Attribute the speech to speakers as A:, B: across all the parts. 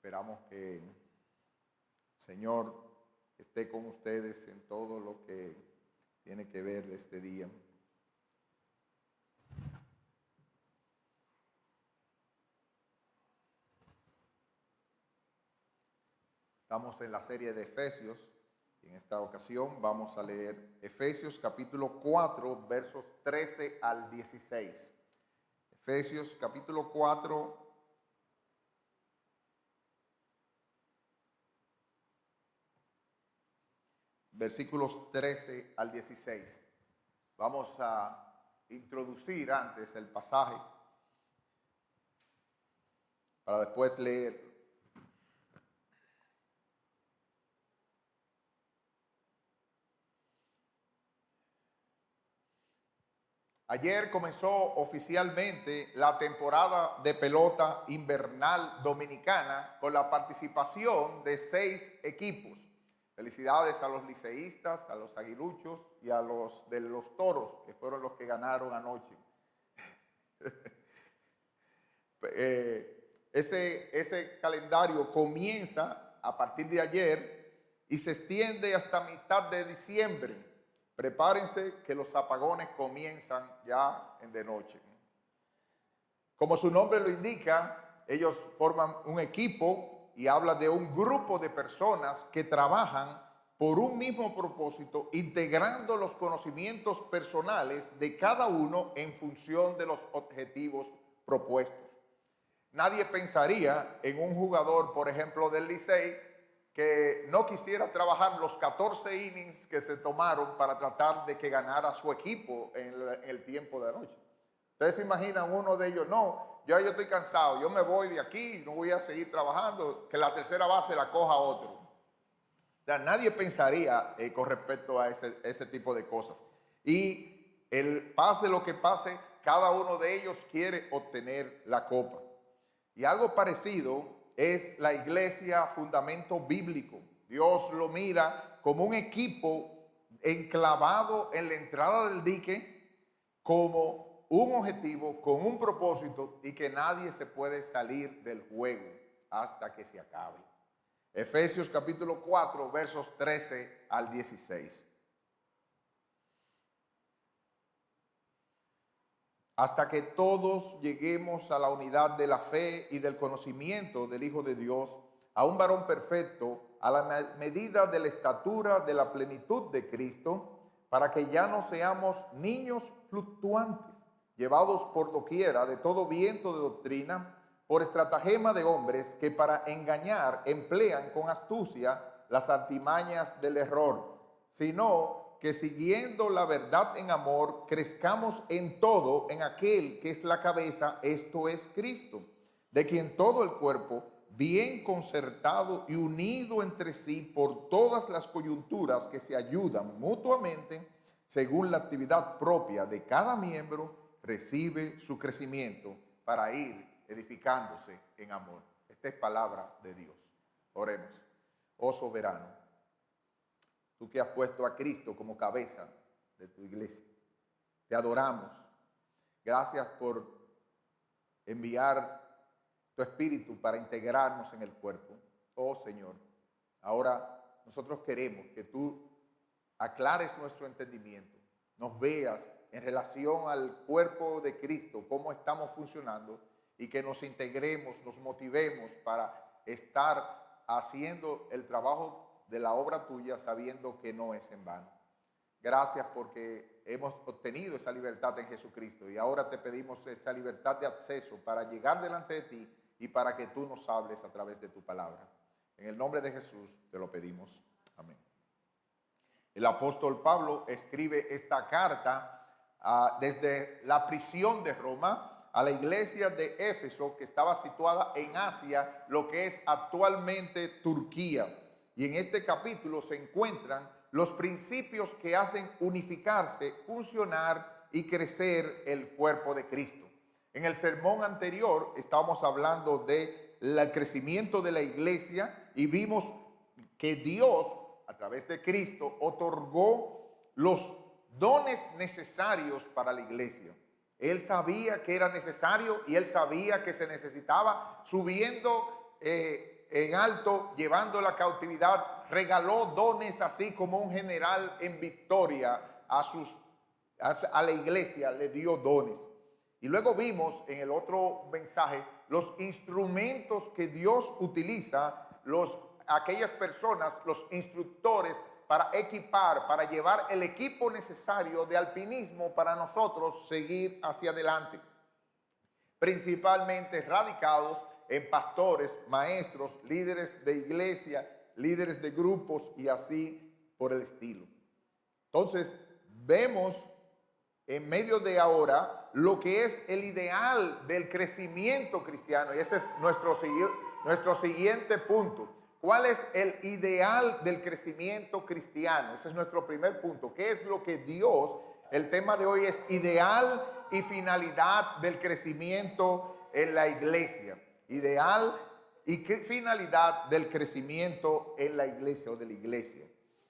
A: Esperamos que el Señor esté con ustedes en todo lo que tiene que ver este día. Estamos en la serie de Efesios y en esta ocasión vamos a leer Efesios capítulo 4, versos 13 al 16. Efesios capítulo 4, versículos 13 al 16. Vamos a introducir antes el pasaje para después leer. Ayer comenzó oficialmente la temporada de pelota invernal dominicana con la participación de 6 equipos. Felicidades a los liceístas, a los aguiluchos y a los de los toros, que fueron los que ganaron anoche. Ese calendario comienza a partir de ayer y se extiende hasta mitad de diciembre. Prepárense que los apagones comienzan ya de noche. Como su nombre lo indica, ellos forman un equipo y habla de un grupo de personas que trabajan por un mismo propósito, integrando los conocimientos personales de cada uno en función de los objetivos propuestos. Nadie pensaría en un jugador, por ejemplo, del Licey, que no quisiera trabajar los 14 innings que se tomaron para tratar de que ganara su equipo en el tiempo de anoche. Ustedes se imaginan uno de ellos, no, yo estoy cansado, yo me voy de aquí, no voy a seguir trabajando, que la tercera base la coja otro. O sea, nadie pensaría con respecto a ese tipo de cosas. Y pase lo que pase, cada uno de ellos quiere obtener la copa. Y algo parecido es la iglesia fundamento bíblico. Dios lo mira como un equipo enclavado en la entrada del dique, como un objetivo, con un propósito, y que nadie se puede salir del juego hasta que se acabe. Efesios capítulo 4, versos 13 al 16. Hasta que todos lleguemos a la unidad de la fe y del conocimiento del Hijo de Dios, a un varón perfecto, a la medida de la estatura de la plenitud de Cristo, para que ya no seamos niños fluctuantes, llevados por doquiera de todo viento de doctrina, por estratagema de hombres que para engañar emplean con astucia las artimañas del error, sino que siguiendo la verdad en amor, crezcamos en todo en aquel que es la cabeza, esto es Cristo, de quien todo el cuerpo, bien concertado y unido entre sí por todas las coyunturas que se ayudan mutuamente, según la actividad propia de cada miembro, recibe su crecimiento para ir edificándose en amor. Esta es palabra de Dios. Oremos. Oh soberano, tú que has puesto a Cristo como cabeza de tu iglesia, te adoramos. Gracias por enviar tu espíritu para integrarnos en el cuerpo. Oh Señor, ahora nosotros queremos que tú aclares nuestro entendimiento, nos veas en relación al cuerpo de Cristo, cómo estamos funcionando, y que nos integremos, nos motivemos para estar haciendo el trabajo de la obra tuya, sabiendo que no es en vano. Gracias porque hemos obtenido esa libertad en Jesucristo y ahora te pedimos esa libertad de acceso para llegar delante de ti y para que tú nos hables a través de tu palabra. En el nombre de Jesús te lo pedimos. Amén. El apóstol Pablo escribe esta carta desde la prisión de Roma a la iglesia de Éfeso, que estaba situada en Asia, lo que es actualmente Turquía. Y en este capítulo se encuentran los principios que hacen unificarse, funcionar y crecer el cuerpo de Cristo. En el sermón anterior estábamos hablando del crecimiento de la iglesia y vimos que Dios, a través de Cristo, otorgó los dones necesarios para la iglesia. Él sabía que era necesario y él sabía que se necesitaba, subiendo en alto, llevando la cautividad, regaló dones así como un general en victoria a la iglesia, le dio dones. Y luego vimos en el otro mensaje los instrumentos que Dios utiliza, aquellas personas, los instructores, para equipar, para llevar el equipo necesario de alpinismo para nosotros seguir hacia adelante. Principalmente radicados en pastores, maestros, líderes de iglesia, líderes de grupos y así por el estilo. Entonces, vemos en medio de ahora lo que es el ideal del crecimiento cristiano, y ese es nuestro siguiente punto. ¿Cuál es el ideal del crecimiento cristiano? Ese es nuestro primer punto. ¿Qué es lo que Dios, el tema de hoy es ideal y finalidad del crecimiento en la iglesia? Ideal y finalidad del crecimiento en la iglesia o de la iglesia.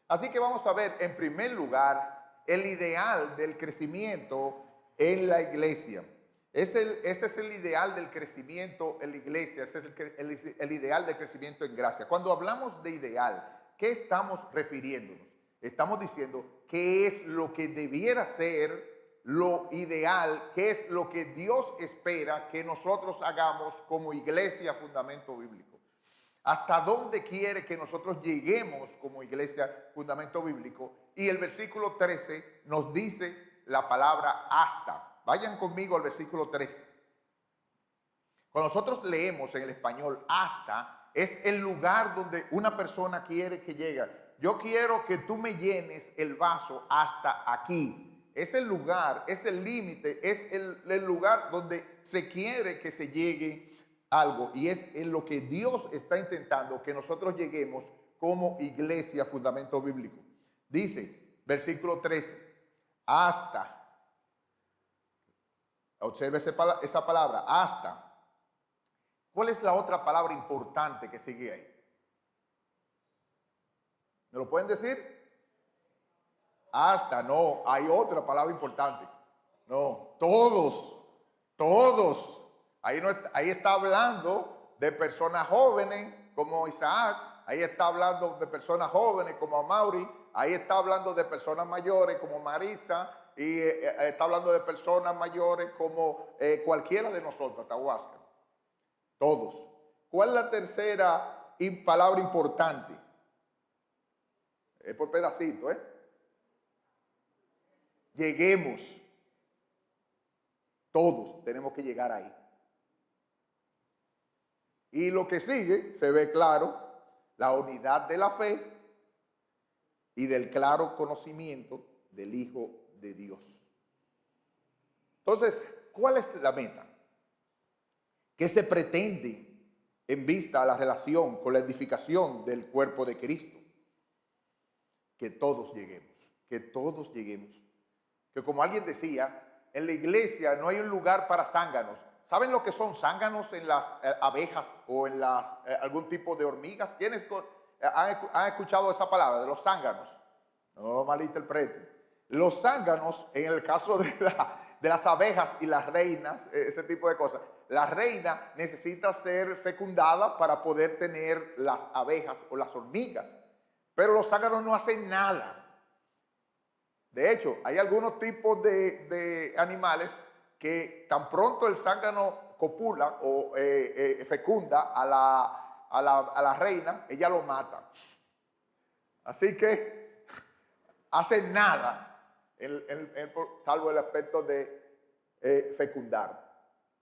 A: Así que vamos a ver en primer lugar el ideal del crecimiento en la iglesia. Ese es el ideal del crecimiento en la iglesia, ese es el ideal del crecimiento en gracia. Cuando hablamos de ideal, ¿qué estamos refiriéndonos? Estamos diciendo qué es lo que debiera ser lo ideal, qué es lo que Dios espera que nosotros hagamos como iglesia Fundamento Bíblico. ¿Hasta dónde quiere que nosotros lleguemos como iglesia Fundamento Bíblico? Y el versículo 13 nos dice la palabra hasta. Vayan conmigo al versículo 13. Cuando nosotros leemos en el español hasta, es el lugar donde una persona quiere que llegue. Yo quiero que tú me llenes el vaso hasta aquí. Es el lugar, es el límite, es el lugar donde se quiere que se llegue algo. Y es en lo que Dios está intentando que nosotros lleguemos como iglesia Fundamento Bíblico. Dice, versículo 13, hasta. Observe esa palabra, hasta. ¿Cuál es la otra palabra importante que sigue ahí? ¿Me lo pueden decir? Hasta, no, hay otra palabra importante. No, todos. Ahí está hablando de personas jóvenes como Isaac, ahí está hablando de personas jóvenes como Amaury, ahí está hablando de personas mayores como Marisa, y está hablando de personas mayores como cualquiera de nosotros, Tahuasca. Todos. ¿Cuál es la tercera palabra importante? Es por pedacito, Lleguemos. Todos tenemos que llegar ahí. Y lo que sigue, se ve claro, la unidad de la fe y del claro conocimiento del Hijo de Dios. Entonces, ¿cuál es la meta? ¿Qué se pretende en vista a la relación con la edificación del cuerpo de Cristo? Que todos lleguemos, que como alguien decía, en la iglesia no hay un lugar para zánganos. ¿Saben lo que son zánganos en las abejas o en algún tipo de hormigas? ¿Quiénes han escuchado esa palabra de los zánganos? No lo malinterpreten. Los zánganos, en el caso de las abejas y las reinas, ese tipo de cosas, la reina necesita ser fecundada para poder tener las abejas o las hormigas, pero los zánganos no hacen nada. De hecho, hay algunos tipos de animales que tan pronto el zángano copula o fecunda a la reina, ella lo mata. Así que hacen nada, salvo el aspecto de fecundar.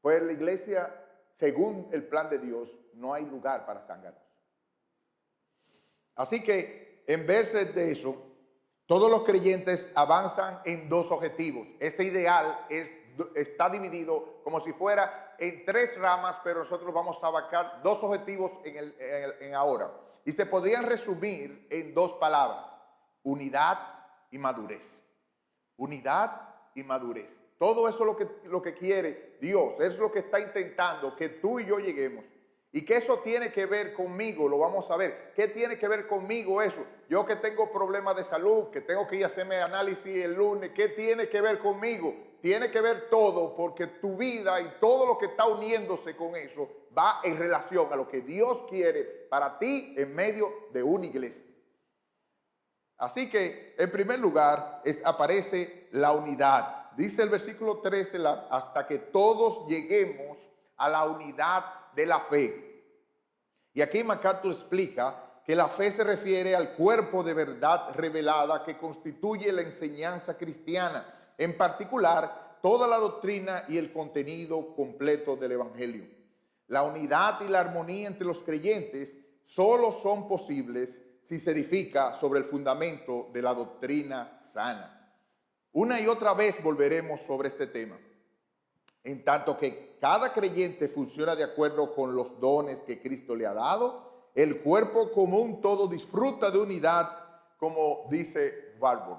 A: Pues en la iglesia, según el plan de Dios, no hay lugar para zánganos. Así que en vez de eso, todos los creyentes avanzan en dos objetivos. Ese ideal está dividido como si fuera en tres ramas, pero nosotros vamos a abarcar dos objetivos en ahora. Y se podrían resumir en dos palabras: unidad y madurez. Unidad y madurez. Todo eso es lo que quiere Dios, es lo que está intentando que tú y yo lleguemos. ¿Y qué eso tiene que ver conmigo? Lo vamos a ver. ¿Qué tiene que ver conmigo eso? Yo que tengo problemas de salud, que tengo que ir a hacerme análisis el lunes, ¿qué tiene que ver conmigo? Tiene que ver todo, porque tu vida y todo lo que está uniéndose con eso va en relación a lo que Dios quiere para ti en medio de una iglesia. Así que, en primer lugar, aparece la unidad. Dice el versículo 13, hasta que todos lleguemos a la unidad de la fe. Y aquí MacArthur explica que la fe se refiere al cuerpo de verdad revelada que constituye la enseñanza cristiana, en particular toda la doctrina y el contenido completo del evangelio. La unidad y la armonía entre los creyentes solo son posibles si se edifica sobre el fundamento de la doctrina sana. Una y otra vez volveremos sobre este tema. En tanto que cada creyente funciona de acuerdo con los dones que Cristo le ha dado, el cuerpo como un todo disfruta de unidad, como dice Barbour.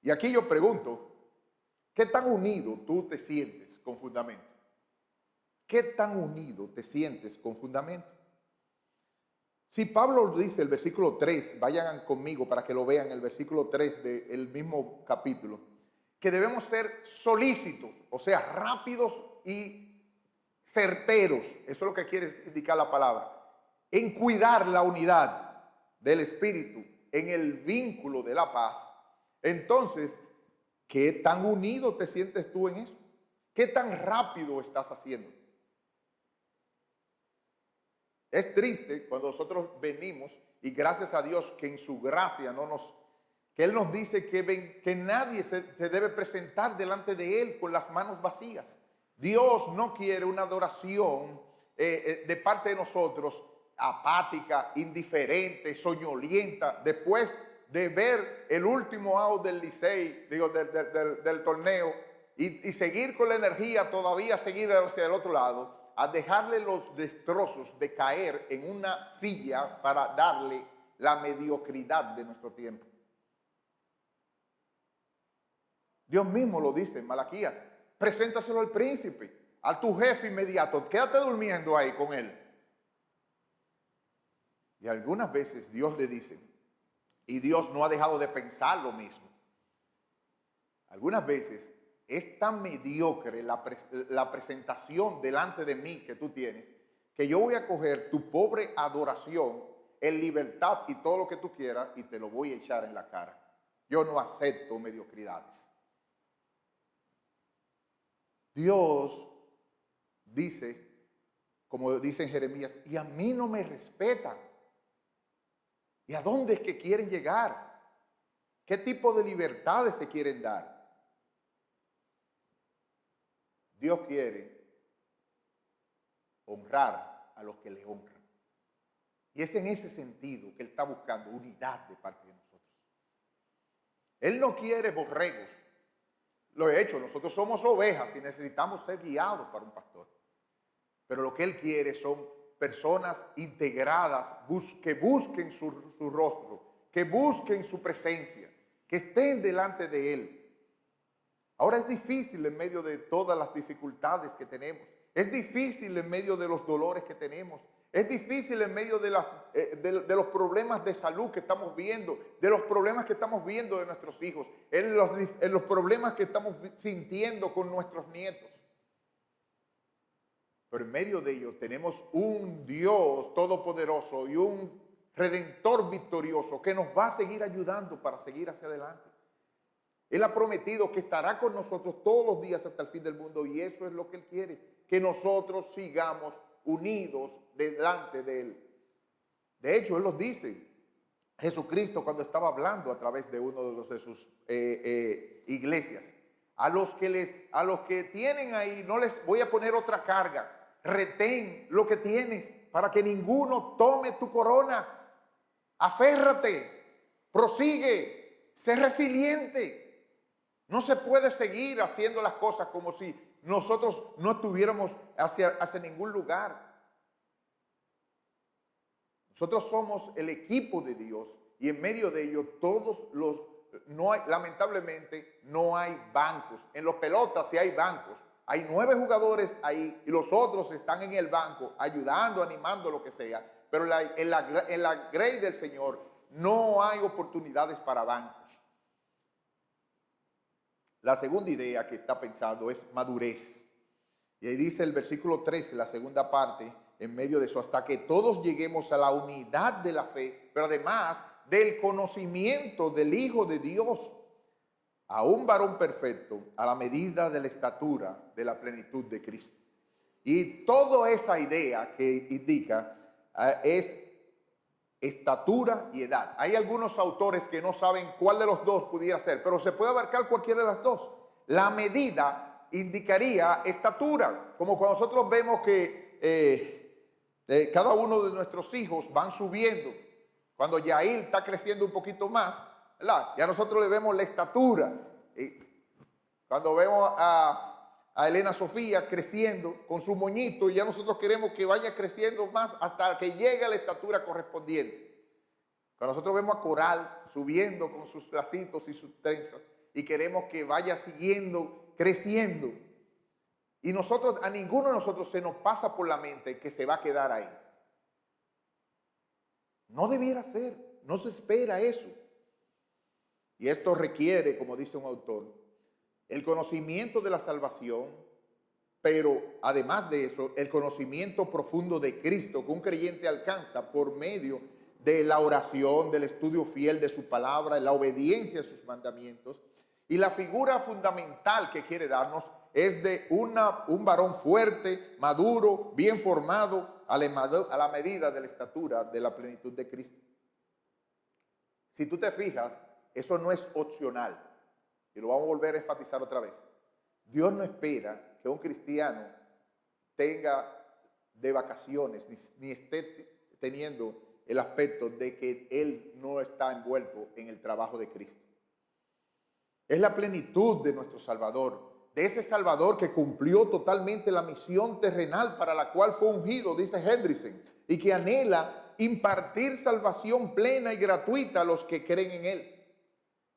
A: Y aquí yo pregunto, ¿qué tan unido tú te sientes con fundamento? ¿Qué tan unido te sientes con fundamento? Si Pablo dice el versículo 3, vayan conmigo para que lo vean, el versículo 3 del mismo capítulo, que debemos ser solícitos, o sea, rápidos y certeros, eso es lo que quiere indicar la palabra, en cuidar la unidad del espíritu, en el vínculo de la paz. Entonces, ¿qué tan unido te sientes tú en eso? ¿Qué tan rápido estás haciendo? Es triste cuando nosotros venimos y gracias a Dios que en su gracia que Él nos dice que nadie se debe presentar delante de Él con las manos vacías. Dios no quiere una adoración de parte de nosotros apática, indiferente, soñolienta, después de ver el último out del Licey, del torneo y seguir con la energía todavía seguir hacia el otro lado, a dejarle los destrozos de caer en una silla para darle la mediocridad de nuestro tiempo. Dios mismo lo dice en Malaquías, preséntaselo al príncipe, a tu jefe inmediato, quédate durmiendo ahí con él. Y algunas veces Dios le dice, y Dios no ha dejado de pensar lo mismo, algunas veces es tan mediocre la presentación delante de mí que tú tienes, que yo voy a coger tu pobre adoración en libertad y todo lo que tú quieras y te lo voy a echar en la cara. Yo no acepto mediocridades. Dios dice, como dice en Jeremías, y a mí no me respetan. ¿Y a dónde es que quieren llegar? ¿Qué tipo de libertades se quieren dar? Dios quiere honrar a los que le honran. Y es en ese sentido que Él está buscando unidad de parte de nosotros. Él no quiere borregos. Lo he hecho, nosotros somos ovejas y necesitamos ser guiados para un pastor. Pero lo que Él quiere son personas integradas, que busquen su rostro, que busquen su presencia, que estén delante de Él. Ahora es difícil en medio de todas las dificultades que tenemos. Es difícil en medio de los dolores que tenemos. Es difícil en medio de los problemas de salud que estamos viendo, de los problemas que estamos viendo de nuestros hijos, en los problemas que estamos sintiendo con nuestros nietos. Pero en medio de ello tenemos un Dios todopoderoso y un Redentor victorioso que nos va a seguir ayudando para seguir hacia adelante. Él ha prometido que estará con nosotros todos los días hasta el fin del mundo y eso es lo que Él quiere, que nosotros sigamos unidos delante de Él. De hecho, Él nos dice, Jesucristo cuando estaba hablando a través de uno de sus iglesias, a los que tienen ahí no les voy a poner otra carga, retén lo que tienes para que ninguno tome tu corona, aférrate, prosigue, sé resiliente. No se puede seguir haciendo las cosas como si nosotros no estuviéramos hacia ningún lugar. Nosotros somos el equipo de Dios y en medio de ello lamentablemente no hay bancos. En los pelotas sí hay bancos. hay 9 jugadores ahí y los otros están en el banco ayudando, animando, lo que sea. Pero en la grey del Señor no hay oportunidades para bancos. La segunda idea que está pensando es madurez. Y ahí dice el versículo 13, la segunda parte, en medio de eso, hasta que todos lleguemos a la unidad de la fe, pero además del conocimiento del Hijo de Dios, a un varón perfecto, a la medida de la estatura de la plenitud de Cristo. Y toda esa idea que indica es estatura y edad. Hay algunos autores que no saben cuál de los dos pudiera ser, pero se puede abarcar cualquiera de las dos. La medida indicaría estatura, como cuando nosotros vemos que cada uno de nuestros hijos van subiendo. Cuando Yair está creciendo un poquito más, ¿verdad? Ya nosotros le vemos la estatura. Cuando vemos a Elena Sofía creciendo con su moñito, ya nosotros queremos que vaya creciendo más hasta que llegue a la estatura correspondiente. Cuando nosotros vemos a Coral subiendo con sus lacitos y sus trenzas y queremos que vaya siguiendo, creciendo. Y a ninguno de nosotros se nos pasa por la mente que se va a quedar ahí. No debiera ser, no se espera eso. Y esto requiere, como dice un autor, el conocimiento de la salvación, pero además de eso, el conocimiento profundo de Cristo que un creyente alcanza por medio de la oración, del estudio fiel de su palabra, la obediencia a sus mandamientos. Y la figura fundamental que quiere darnos es de un varón fuerte, maduro, bien formado, a la medida de la estatura de la plenitud de Cristo. Si tú te fijas, eso no es opcional. Y lo vamos a volver a enfatizar otra vez. Dios no espera que un cristiano tenga de vacaciones, ni esté teniendo el aspecto de que él no está envuelto en el trabajo de Cristo. Es la plenitud de nuestro Salvador, de ese Salvador que cumplió totalmente la misión terrenal para la cual fue ungido, dice Hendrickson, y que anhela impartir salvación plena y gratuita a los que creen en Él.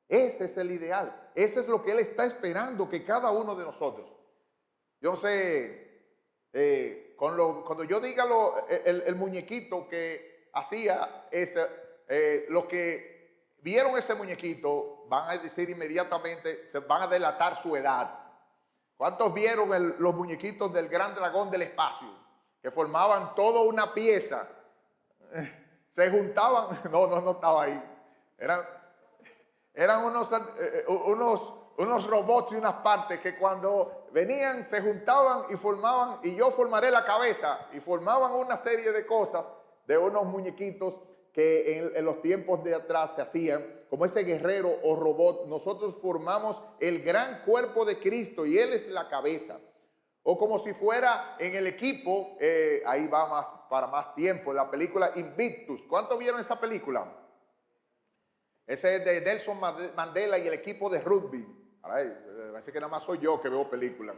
A: Ese es el ideal, eso es lo que Él está esperando que cada uno de nosotros. Yo sé, cuando yo diga el muñequito que hacía los que vieron ese muñequito van a decir inmediatamente, se van a delatar su edad. ¿Cuántos vieron los muñequitos del gran dragón del espacio? Que formaban toda una pieza. Se juntaban, no estaba ahí. Eran unos robots y unas partes que cuando venían se juntaban y formaban, y yo formaré la cabeza, y formaban una serie de cosas de unos muñequitos que en los tiempos de atrás se hacían, como ese guerrero o robot. Nosotros formamos el gran cuerpo de Cristo y Él es la cabeza. O como si fuera en el equipo, ahí va para más tiempo, la película Invictus. ¿Cuántos vieron esa película? Ese es de Nelson Mandela y el equipo de rugby. Parece que nada más soy yo que veo películas.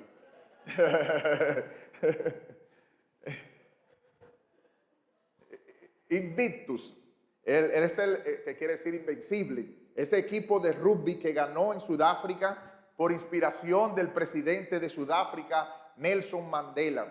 A: Invictus. Él es el que quiere decir invencible. Ese equipo de rugby que ganó en Sudáfrica por inspiración del presidente de Sudáfrica, Nelson Mandela.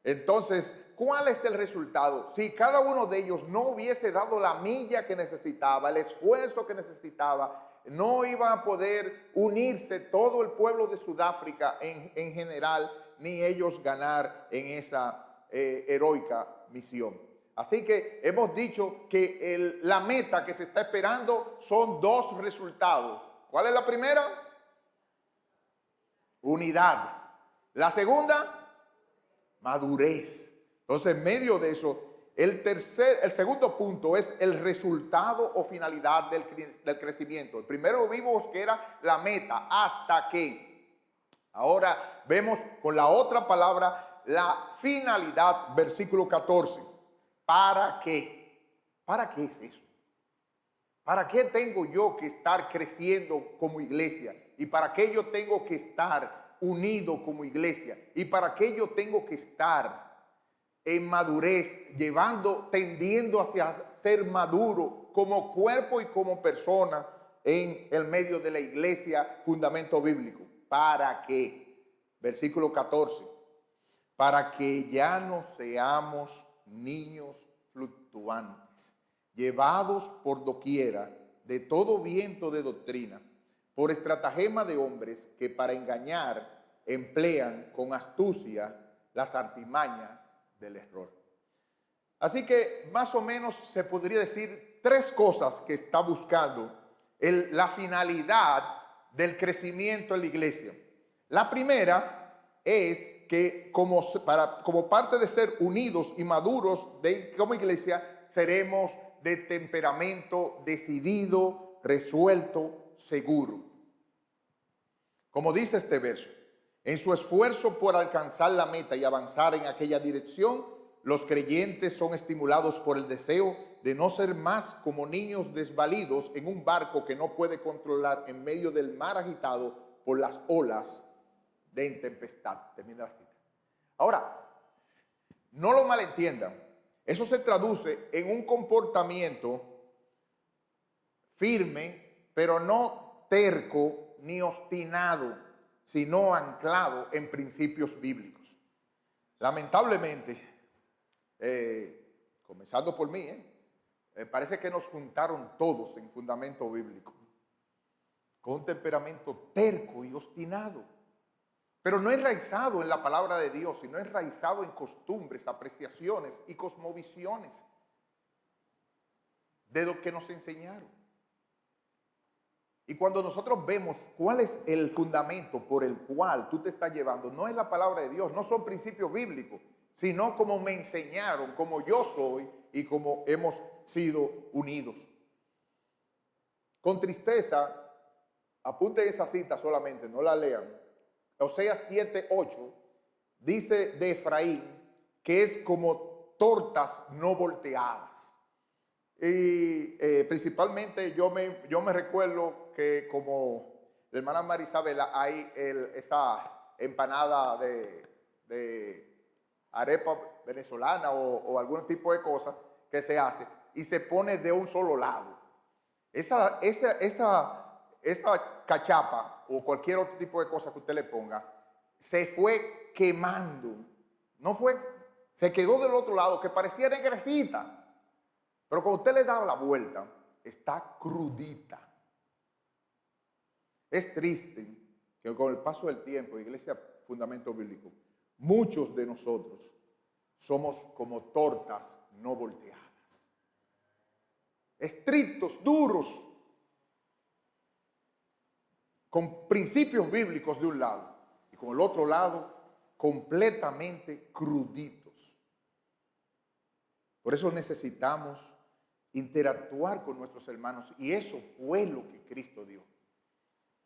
A: Entonces, ¿cuál es el resultado? Si cada uno de ellos no hubiese dado la milla que necesitaba, el esfuerzo que necesitaba, no iba a poder unirse todo el pueblo de Sudáfrica en general, ni ellos ganar en esa heroica misión. Así que hemos dicho que la meta que se está esperando son 2 resultados. ¿Cuál es la primera? Unidad. La segunda, madurez. Entonces, en medio de eso, el segundo punto es el resultado o finalidad del crecimiento. El primero vimos que era la meta, hasta que. Ahora vemos con la otra palabra la finalidad, versículo 14. ¿Para qué? ¿Para qué es eso? ¿Para qué tengo yo que estar creciendo como iglesia? ¿Y para qué yo tengo que estar unido como iglesia? ¿Y para qué yo tengo que estar en madurez, tendiendo hacia ser maduro como cuerpo y como persona en el medio de la iglesia, fundamento bíblico? ¿Para qué? versículo 14, para que ya no seamos niños fluctuantes, llevados por doquiera de todo viento de doctrina, por estratagema de hombres que para engañar emplean con astucia las artimañas del error. Así que más o menos se podría decir tres cosas que está buscando la finalidad del crecimiento en la iglesia. La primera es que como parte de ser unidos y maduros como iglesia, seremos de temperamento decidido, resuelto, seguro. Como dice este verso, en su esfuerzo por alcanzar la meta y avanzar en aquella dirección, los creyentes son estimulados por el deseo de no ser más como niños desvalidos en un barco que no puede controlar en medio del mar agitado por las olas de tempestad. Termina la cita. Ahora, no lo malentiendan. Eso se traduce en un comportamiento firme, pero no terco ni obstinado, sino anclado en principios bíblicos. Lamentablemente, comenzando por mí, parece que nos juntaron todos en fundamento bíblico, con un temperamento terco y obstinado, pero no enraizado en la palabra de Dios, sino enraizado en costumbres, apreciaciones y cosmovisiones de lo que nos enseñaron. Y cuando nosotros vemos cuál es el fundamento por el cual tú te estás llevando, no es la palabra de Dios, no son principios bíblicos, sino como me enseñaron, como yo soy y como hemos sido unidos. Con tristeza, apunten esa cita solamente, no la lean. Oseas 7:8 dice de Efraín que es como tortas no volteadas. Y principalmente yo me recuerdo que como la hermana Marisabela hay esa empanada de arepa venezolana o algún tipo de cosa que se hace y se pone de un solo lado. Esa cachapa o cualquier otro tipo de cosa que usted le ponga se fue quemando. Se quedó del otro lado que parecía negrecita. Pero cuando usted le da la vuelta, está crudita. Es triste que con el paso del tiempo, Iglesia Fundamento Bíblico, muchos de nosotros somos como tortas no volteadas. Estrictos, duros, con principios bíblicos de un lado y con el otro lado completamente cruditos. Por eso necesitamos interactuar con nuestros hermanos y eso fue lo que Cristo dio.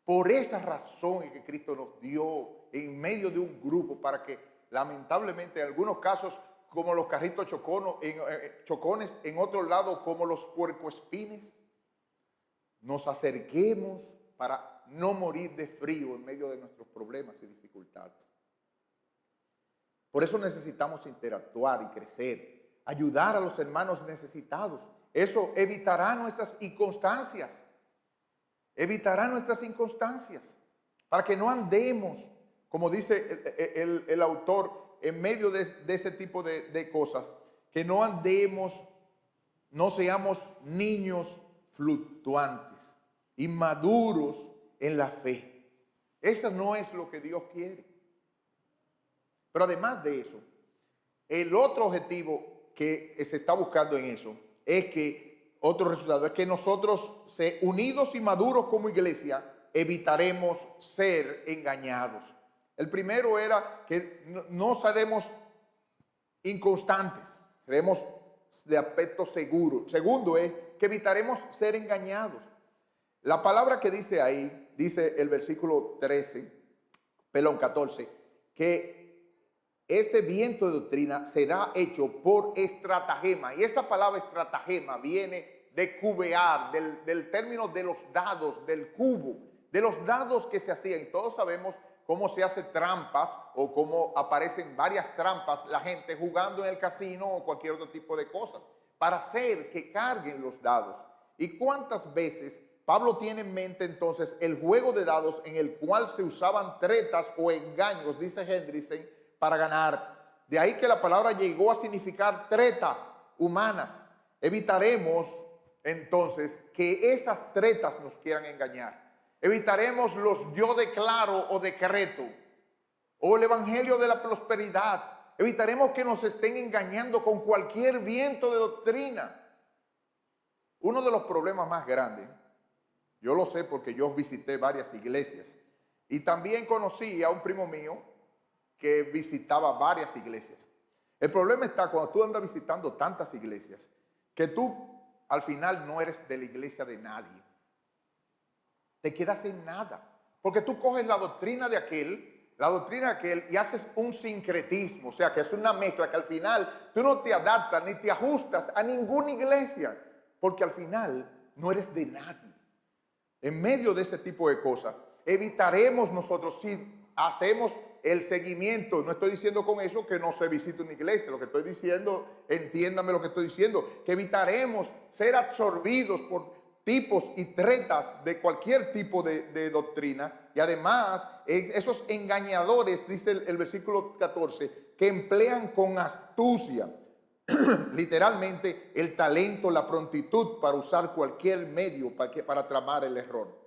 A: Por esa razón es que Cristo nos dio en medio de un grupo para que lamentablemente en algunos casos como los carritos chocones, en otro lado como los puercoespines, nos acerquemos para no morir de frío en medio de nuestros problemas y dificultades. Por eso necesitamos interactuar y crecer, ayudar a los hermanos necesitados. Eso evitará nuestras inconstancias. Evitará nuestras inconstancias. Para que no andemos, como dice el autor, en medio de ese tipo de cosas. Que no andemos, no seamos niños fluctuantes, inmaduros en la fe. Eso no es lo que Dios quiere. Pero además de eso, el otro objetivo que se está buscando en eso es que, otro resultado, es que nosotros, unidos y maduros como iglesia, evitaremos ser engañados. El primero era que no seremos inconstantes, seremos de aspecto seguro. Segundo es que evitaremos ser engañados. La palabra que dice ahí, dice el versículo 14, que ese viento de doctrina será hecho por estratagema. Y esa palabra estratagema viene de cubear, del término de los dados, del cubo, de los dados que se hacían. Todos sabemos cómo se hace trampas o cómo aparecen varias trampas la gente jugando en el casino o cualquier otro tipo de cosas para hacer que carguen los dados. ¿Y cuántas veces Pablo tiene en mente entonces el juego de dados en el cual se usaban tretas o engaños, dice Hendrickson, para ganar. De ahí que la palabra llegó a significar tretas humanas. Evitaremos entonces que esas tretas nos quieran engañar. Evitaremos los yo declaro o decreto o el evangelio de la prosperidad. Evitaremos que nos estén engañando con cualquier viento de doctrina. Uno de los problemas más grandes, yo lo sé porque yo visité varias iglesias y también conocí a un primo mío que visitaba varias iglesias. El problema está cuando tú andas visitando tantas iglesias que tú al final no eres de la iglesia de nadie. Te quedas en nada. Porque tú coges la doctrina de aquel y haces un sincretismo. O sea, que es una mezcla que al final tú no te adaptas ni te ajustas a ninguna iglesia. Porque al final no eres de nadie. En medio de ese tipo de cosas, evitaremos nosotros, si hacemos el seguimiento, no estoy diciendo con eso que no se visite una iglesia, lo que estoy diciendo, entiéndame lo que estoy diciendo, que evitaremos ser absorbidos por tipos y tretas de cualquier tipo de doctrina, y además esos engañadores, dice el versículo 14, que emplean con astucia, literalmente el talento, la prontitud para usar cualquier medio para tramar el error.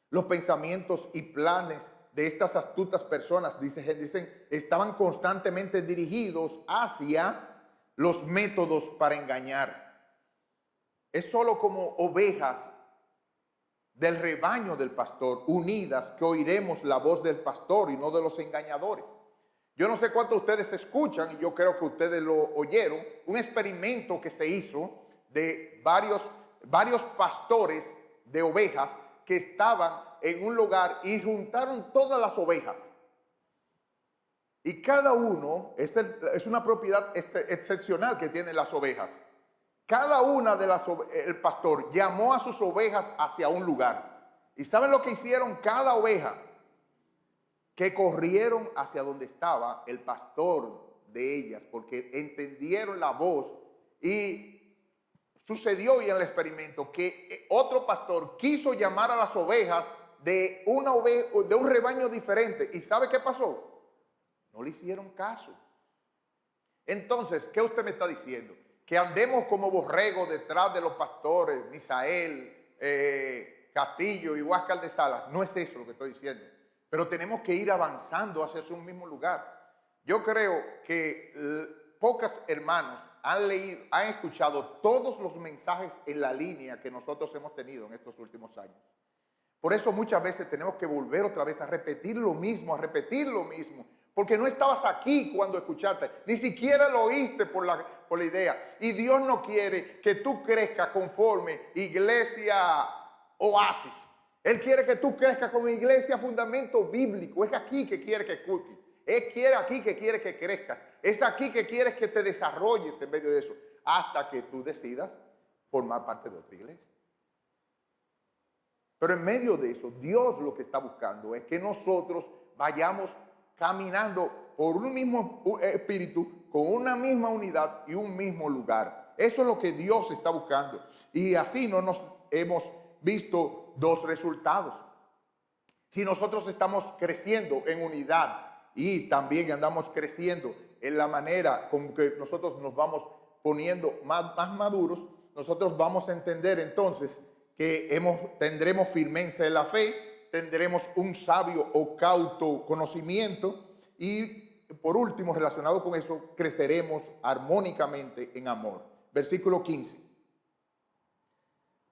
A: Los pensamientos y planes de estas astutas personas, dicen, estaban constantemente dirigidos hacia los métodos para engañar. Es solo como ovejas del rebaño del pastor, unidas, que oiremos la voz del pastor y no de los engañadores. Yo no sé cuántos de ustedes escuchan, y yo creo que ustedes lo oyeron, un experimento que se hizo de varios pastores de ovejas que estaban en un lugar y juntaron todas las ovejas. Y cada uno es una propiedad excepcional que tienen las ovejas. Cada una de el pastor llamó a sus ovejas hacia un lugar. ¿Y saben lo que hicieron cada oveja? Que corrieron hacia donde estaba el pastor de ellas, porque entendieron la voz. Y sucedió en el experimento que otro pastor quiso llamar a las ovejas de un rebaño diferente. ¿Y sabe qué pasó? No le hicieron caso. Entonces, ¿qué usted me está diciendo? Que andemos como borregos detrás de los pastores, Misael, Castillo y Huáscar de Salas. No es eso lo que estoy diciendo. Pero tenemos que ir avanzando hacia un mismo lugar. Yo creo que pocos hermanos han escuchado todos los mensajes en la línea que nosotros hemos tenido en estos últimos años. Por eso muchas veces tenemos que volver otra vez a repetir lo mismo, porque no estabas aquí cuando escuchaste, ni siquiera lo oíste por la idea. Y Dios no quiere que tú crezcas conforme Iglesia Oasis. Él quiere que tú crezcas como iglesia fundamento bíblico. Es aquí que quiere que escuches. Es aquí que quiere que crezcas. Es aquí que quiere que te desarrolles en medio de eso. Hasta que tú decidas formar parte de otra iglesia. Pero en medio de eso, Dios lo que está buscando es que nosotros vayamos caminando por un mismo espíritu, con una misma unidad y un mismo lugar. Eso es lo que Dios está buscando. Y así no nos hemos visto dos resultados. Si nosotros estamos creciendo en unidad y también andamos creciendo en la manera con que nosotros nos vamos poniendo más maduros, nosotros vamos a entender entonces que tendremos firmeza en la fe, tendremos un sabio o cauto conocimiento y por último, relacionado con eso, creceremos armónicamente en amor. Versículo 15.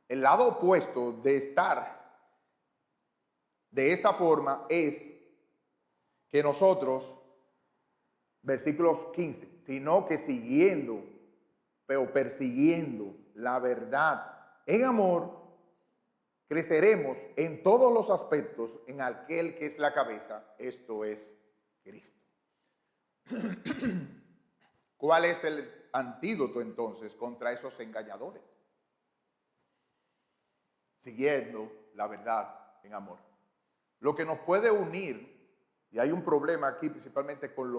A: El lado opuesto de estar de esa forma es que nosotros, versículos 15, sino que siguiendo o persiguiendo la verdad en amor, creceremos en todos los aspectos en aquel que es la cabeza, esto es Cristo. ¿Cuál es el antídoto entonces contra esos engañadores? Siguiendo la verdad en amor. Lo que nos puede unir, y hay un problema aquí principalmente con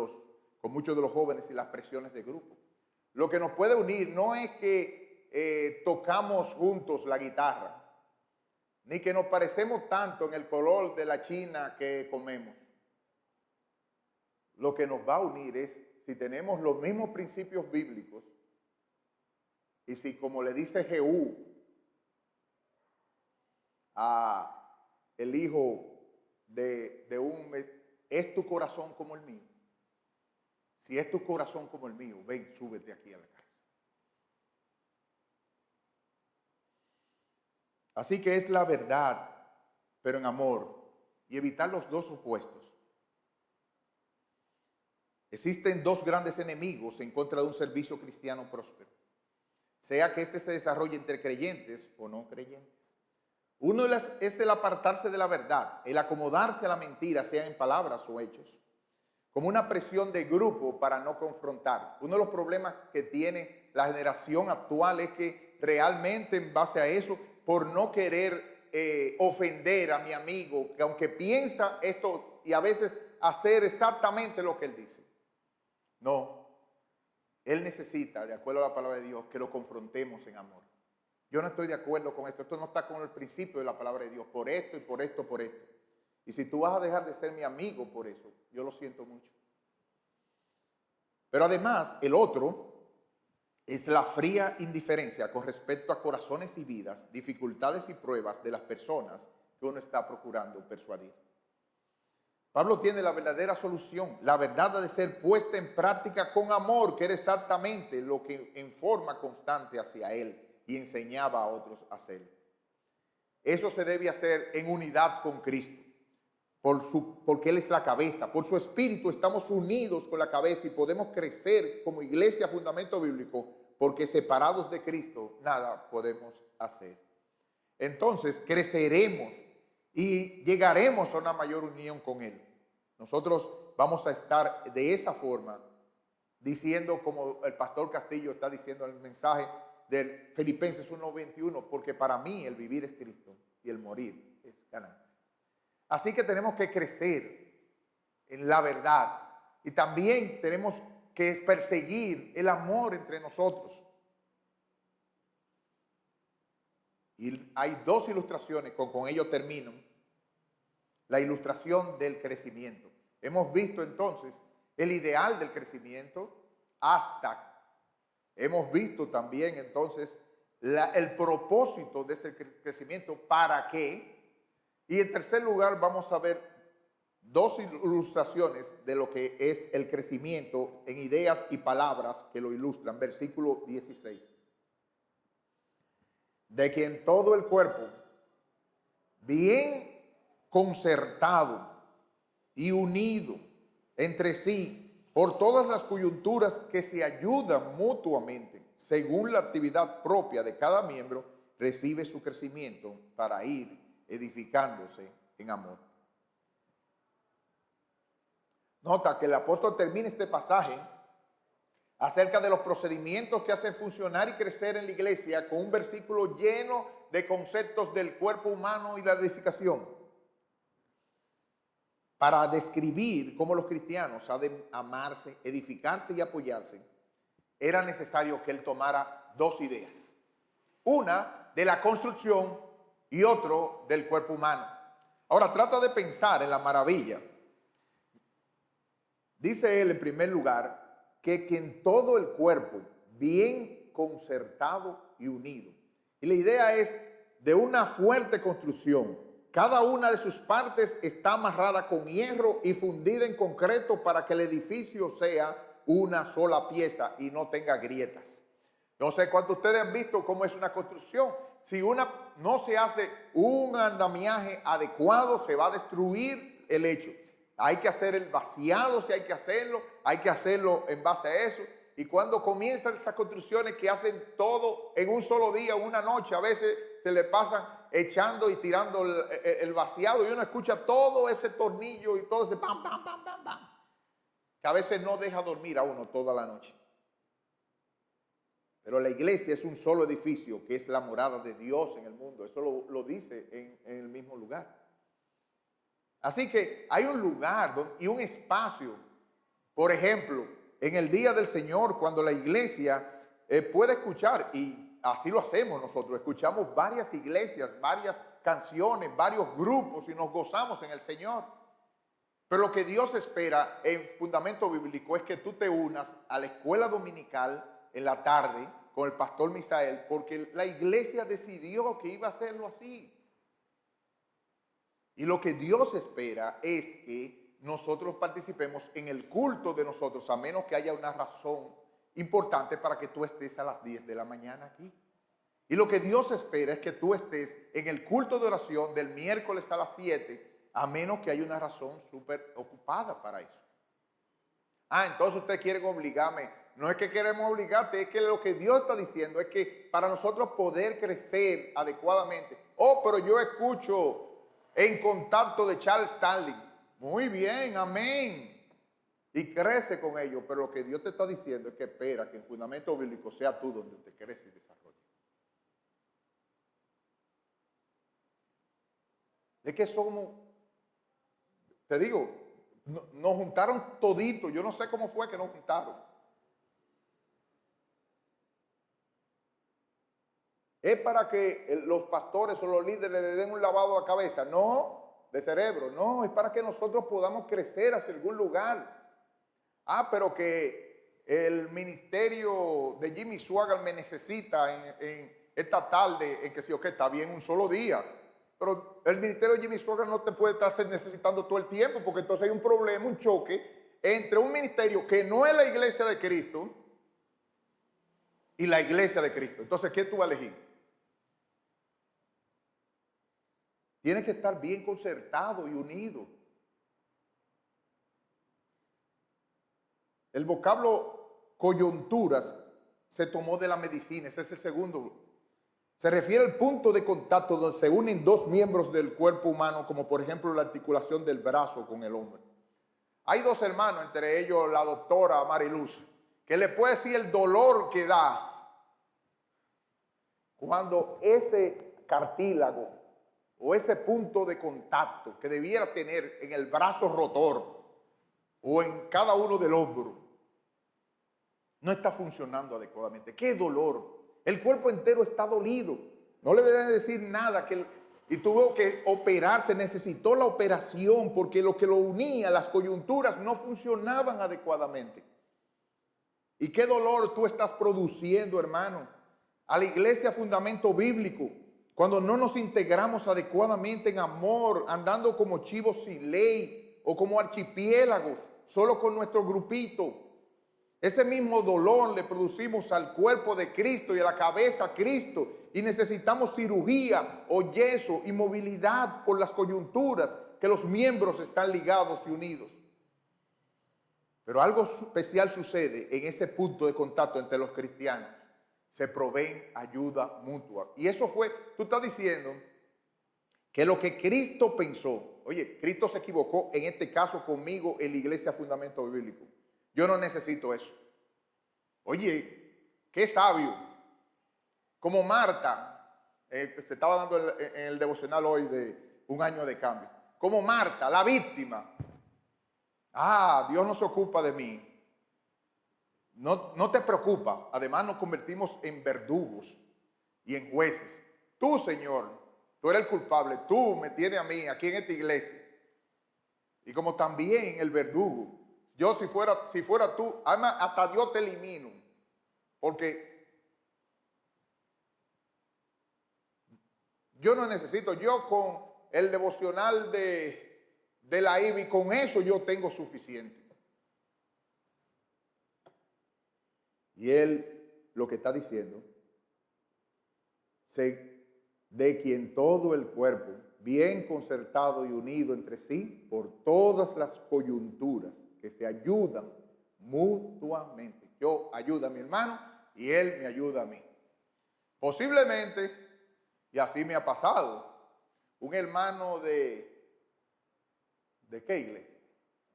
A: muchos de los jóvenes y las presiones de grupo. Lo que nos puede unir no es que tocamos juntos la guitarra, ni que nos parecemos tanto en el color de la china que comemos. Lo que nos va a unir es si tenemos los mismos principios bíblicos y si, como le dice Jehú a el hijo es tu corazón como el mío. Si es tu corazón como el mío, ven, súbete aquí a la casa. Así que es la verdad, pero en amor, y evitar los dos opuestos. Existen dos grandes enemigos en contra de un servicio cristiano próspero, sea que éste se desarrolle entre creyentes o no creyentes. Uno es el apartarse de la verdad, el acomodarse a la mentira, sea en palabras o hechos, como una presión de grupo para no confrontar. Uno de los problemas que tiene la generación actual es que realmente en base a eso, por no querer ofender a mi amigo, que aunque piensa esto y a veces hacer exactamente lo que él dice. No, él necesita, de acuerdo a la palabra de Dios, que lo confrontemos en amor. Yo no estoy de acuerdo con esto. Esto no está con el principio de la palabra de Dios. Por esto y por esto, por esto. Y si tú vas a dejar de ser mi amigo por eso, yo lo siento mucho. Pero además, el otro es la fría indiferencia con respecto a corazones y vidas, dificultades y pruebas de las personas que uno está procurando persuadir. Pablo tiene la verdadera solución. La verdad ha de ser puesta en práctica con amor, que era exactamente lo que en forma constante hacia él y enseñaba a otros a hacer. Eso se debe hacer en unidad con Cristo, porque Él es la cabeza. Por su espíritu estamos unidos con la cabeza y podemos crecer como iglesia fundamento bíblico, porque separados de Cristo nada podemos hacer. Entonces creceremos y llegaremos a una mayor unión con Él. Nosotros vamos a estar de esa forma, diciendo como el pastor Castillo está diciendo en el mensaje del Filipenses 1:21, porque para mí el vivir es Cristo y el morir es ganancia. Así que tenemos que crecer en la verdad y también tenemos que perseguir el amor entre nosotros. Y hay dos ilustraciones, con ello termino. La ilustración del crecimiento. Hemos visto entonces el ideal del crecimiento hemos visto también entonces el propósito de ese crecimiento, para qué. Y en tercer lugar vamos a ver dos ilustraciones de lo que es el crecimiento en ideas y palabras que lo ilustran. Versículo 16. De que en todo el cuerpo, bien concertado y unido entre sí por todas las coyunturas que se ayudan mutuamente según la actividad propia de cada miembro, recibe su crecimiento para ir edificándose en amor. Nota que el apóstol termina este pasaje acerca de los procedimientos que hacen funcionar y crecer en la iglesia con un versículo lleno de conceptos del cuerpo humano y la edificación, para describir cómo los cristianos han de amarse, edificarse y apoyarse. Era necesario que él tomara dos ideas, una de la construcción y otro del cuerpo humano. Ahora trata de pensar en la maravilla. Dice él en primer lugar que en todo el cuerpo, bien concertado y unido. Y la idea es de una fuerte construcción. Cada una de sus partes está amarrada con hierro y fundida en concreto para que el edificio sea una sola pieza y no tenga grietas. No sé cuántos de ustedes han visto cómo es una construcción. Si no se hace un andamiaje adecuado, se va a destruir el hecho. Hay que hacer el vaciado, si hay que hacerlo en base a eso. Y cuando comienzan esas construcciones que hacen todo en un solo día, una noche, a veces se le pasan echando y tirando el vaciado y uno escucha todo ese tornillo y todo ese pam, pam, pam, pam, pam, que a veces no deja dormir a uno toda la noche. Pero la iglesia es un solo edificio que es la morada de Dios en el mundo. Eso lo dice en el mismo lugar. Así que hay un lugar y un espacio, por ejemplo, en el día del Señor, cuando la iglesia puede escuchar, y así lo hacemos nosotros. Escuchamos varias iglesias, varias canciones, varios grupos y nos gozamos en el Señor. Pero lo que Dios espera en fundamento bíblico es que tú te unas a la escuela dominical en la tarde con el pastor Misael, porque la iglesia decidió que iba a hacerlo así. Y lo que Dios espera es que nosotros participemos en el culto de nosotros, a menos que haya una razón importante para que tú estés a las 10 de la mañana aquí. Y lo que Dios espera es que tú estés en el culto de oración del miércoles a las 7, a menos que haya una razón súper ocupada para eso. Entonces ustedes quieren obligarme. No es que queremos obligarte, es que lo que Dios está diciendo es que para nosotros poder crecer adecuadamente. Pero yo escucho En Contacto de Charles Stanley. Muy bien, amén. Y crece con ello, pero lo que Dios te está diciendo es que espera que en fundamento bíblico sea tú donde te crece y desarrolle. Es que somos, te digo, nos juntaron toditos. Yo no sé cómo fue que nos juntaron. ¿Es para que los pastores o los líderes le den un lavado a la cabeza? No, de cerebro. No, es para que nosotros podamos crecer hacia algún lugar. Pero que el ministerio de Jimmy Swaggart me necesita en esta tarde, en que sí, ok, está bien un solo día. Pero el ministerio de Jimmy Swaggart no te puede estar necesitando todo el tiempo, porque entonces hay un problema, un choque entre un ministerio que no es la iglesia de Cristo y la iglesia de Cristo. Entonces, ¿qué tú vas a elegir? Tienes que estar bien concertado y unido. El vocablo coyunturas se tomó de la medicina, ese es el segundo. Se refiere al punto de contacto donde se unen dos miembros del cuerpo humano, como por ejemplo la articulación del brazo con el hombro. Hay dos hermanos, entre ellos la doctora Mariluz, que le puede decir el dolor que da cuando ese cartílago o ese punto de contacto que debiera tener en el brazo rotor o en cada uno del hombro no está funcionando adecuadamente. ¡Qué dolor! El cuerpo entero está dolido. No le deben decir nada. Y tuvo que operarse, necesitó la operación porque lo que lo unía, las coyunturas, no funcionaban adecuadamente. ¿Y qué dolor tú estás produciendo, hermano? A la iglesia fundamento bíblico, cuando no nos integramos adecuadamente en amor, andando como chivos sin ley o como archipiélagos, solo con nuestro grupito. Ese mismo dolor le producimos al cuerpo de Cristo y a la cabeza a Cristo, y necesitamos cirugía o yeso y movilidad por las coyunturas, que los miembros están ligados y unidos. Pero algo especial sucede en ese punto de contacto entre los cristianos. Se proveen ayuda mutua. Y eso fue, tú estás diciendo que lo que Cristo pensó, oye, Cristo se equivocó en este caso conmigo en la iglesia Fundamento Bíblico. Yo no necesito eso. Oye, qué sabio. Como Marta, se estaba dando en el devocional hoy de un año de cambio. Como Marta, la víctima. Dios no se ocupa de mí. No te preocupa. Además nos convertimos en verdugos y en jueces. Tú, Señor, tú eres el culpable. Tú me tienes a mí aquí en esta iglesia. Y como también el verdugo. Yo si fuera tú, además hasta Dios te elimino. Porque yo no necesito, yo con el devocional de la IBI, con eso yo tengo suficiente. Y él lo que está diciendo, de quien todo el cuerpo, bien concertado y unido entre sí, por todas las coyunturas que se ayudan mutuamente. Yo ayudo a mi hermano y él me ayuda a mí. Posiblemente, y así me ha pasado, un hermano ¿de qué iglesia?